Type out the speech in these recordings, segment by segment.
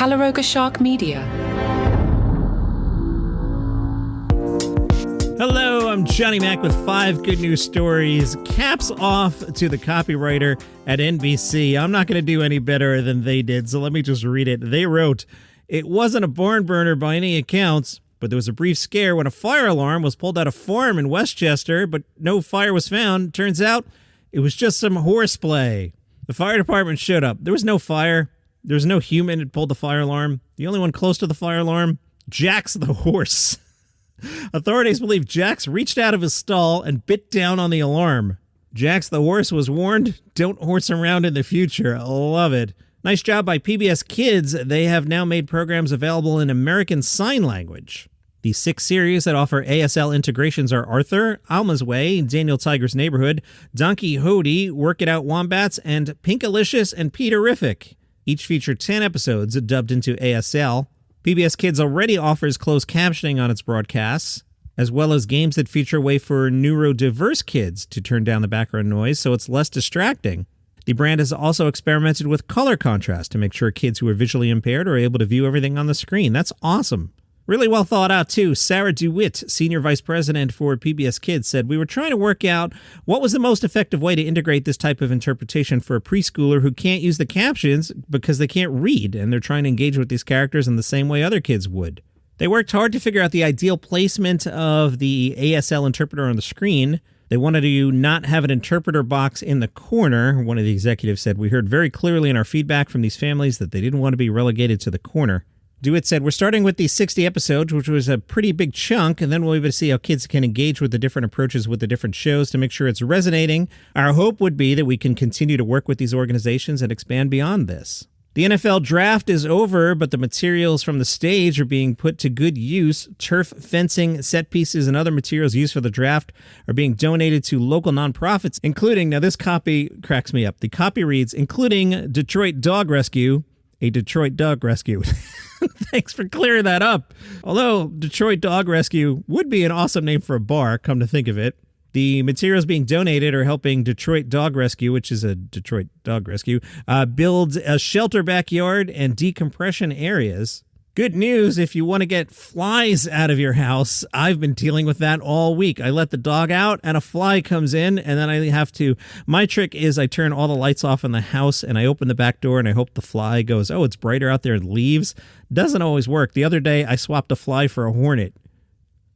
Calaroga Shark Media. Hello, I'm Johnny Mac with 5 good news stories. Caps off to the copywriter at NBC. I'm not going to do any better than they did, so let me just read it. They wrote, "It wasn't a barn burner by any accounts, but there was a brief scare when a fire alarm was pulled at a farm in Westchester, but no fire was found. Turns out it was just some horseplay." The fire department showed up. There was no fire. There was no human that pulled the fire alarm. The only one close to the fire alarm, Jax the horse. Authorities believe Jax reached out of his stall and bit down on the alarm. Jax the horse was warned, don't horse around in the future. I love it. Nice job by PBS Kids. They have now made programs available in American Sign Language. The 6 series that offer ASL integrations are Arthur, Alma's Way, Daniel Tiger's Neighborhood, Donkey Hody, Work It Out Wombats, and Pinkalicious and Peterific. Each feature 10 episodes dubbed into ASL. PBS Kids already offers closed captioning on its broadcasts, as well as games that feature a way for neurodiverse kids to turn down the background noise so it's less distracting. The brand has also experimented with color contrast to make sure kids who are visually impaired are able to view everything on the screen. That's awesome. Really well thought out, too. Sarah DeWitt, Senior Vice President for PBS Kids, said, "We were trying to work out what was the most effective way to integrate this type of interpretation for a preschooler who can't use the captions because they can't read, and they're trying to engage with these characters in the same way other kids would." They worked hard to figure out the ideal placement of the ASL interpreter on the screen. They wanted to not have an interpreter box in the corner. One of the executives said, "We heard very clearly in our feedback from these families that they didn't want to be relegated to the corner." DeWitt said, "We're starting with these 60 episodes, which was a pretty big chunk, and then we'll be able to see how kids can engage with the different approaches with the different shows to make sure it's resonating. Our hope would be that we can continue to work with these organizations and expand beyond this." The NFL draft is over, but the materials from the stage are being put to good use. Turf, fencing, set pieces, and other materials used for the draft are being donated to local nonprofits, including, now this copy cracks me up. The copy reads, including Detroit Dog Rescue, a Detroit Dog Rescue. Thanks for clearing that up. Although Detroit Dog Rescue would be an awesome name for a bar, come to think of it. The materials being donated are helping Detroit Dog Rescue, which is a Detroit Dog Rescue, build a shelter backyard and decompression areas. Good news if you want to get flies out of your house. I've been dealing with that all week. I let the dog out and a fly comes in, and then I have to... My trick is I turn all the lights off in the house and I open the back door and I hope the fly goes, "Oh, it's brighter out there," and leaves. Doesn't always work. The other day I swapped a fly for a hornet.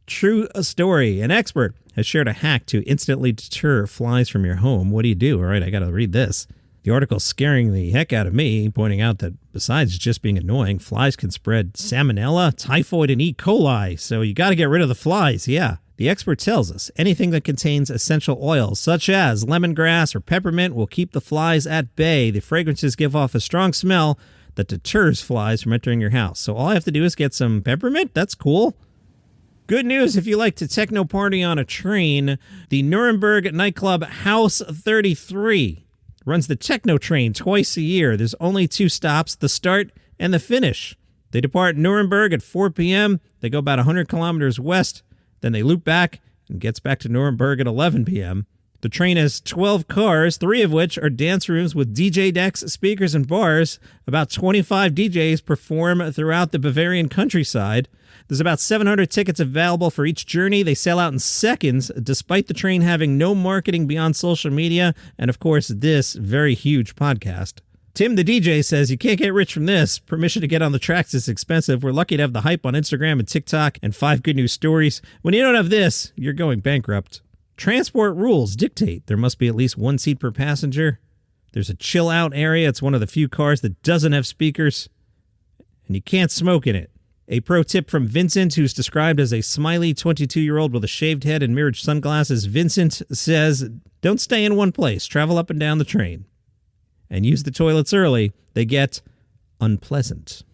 True story. An expert has shared a hack to instantly deter flies from your home. What do you do? All right, I got to read this. The article's scaring the heck out of me, pointing out that besides just being annoying, flies can spread salmonella, typhoid, and E. coli, so you got to get rid of the flies, yeah. The expert tells us anything that contains essential oils, such as lemongrass or peppermint, will keep the flies at bay. The fragrances give off a strong smell that deters flies from entering your house. So all I have to do is get some peppermint? That's cool. Good news if you like to techno party on a train. The Nuremberg nightclub House 33 runs the Techno train twice a year. There's only 2 stops, the start and the finish. They depart Nuremberg at 4 p.m. They go about 100 kilometers west. Then they loop back and gets back to Nuremberg at 11 p.m. The train has 12 cars, 3 of which are dance rooms with DJ decks, speakers, and bars. About 25 DJs perform throughout the Bavarian countryside. There's about 700 tickets available for each journey. They sell out in seconds, despite the train having no marketing beyond social media and, of course, this very huge podcast. Tim, the DJ, says you can't get rich from this. Permission to get on the tracks is expensive. We're lucky to have the hype on Instagram and TikTok and 5 good news stories. When you don't have this, you're going bankrupt. Transport rules dictate there must be at least 1 seat per passenger. There's a chill out area. It's one of the few cars that doesn't have speakers. And you can't smoke in it. A pro tip from Vincent, who's described as a smiley 22-year-old with a shaved head and mirrored sunglasses. Vincent says, don't stay in one place. Travel up and down the train. And use the toilets early. They get unpleasant.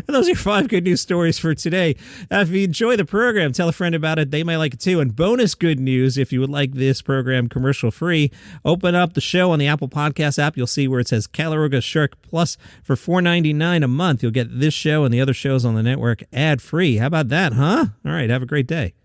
Those are your 5 good news stories for today. If you enjoy the program, tell a friend about it. They might like it too. And bonus good news, if you would like this program commercial free, open up the show on the Apple Podcast app. You'll see where it says Calaroga Shark Plus for $4.99 a month. You'll get this show and the other shows on the network ad free. How about that, huh? All right, have a great day.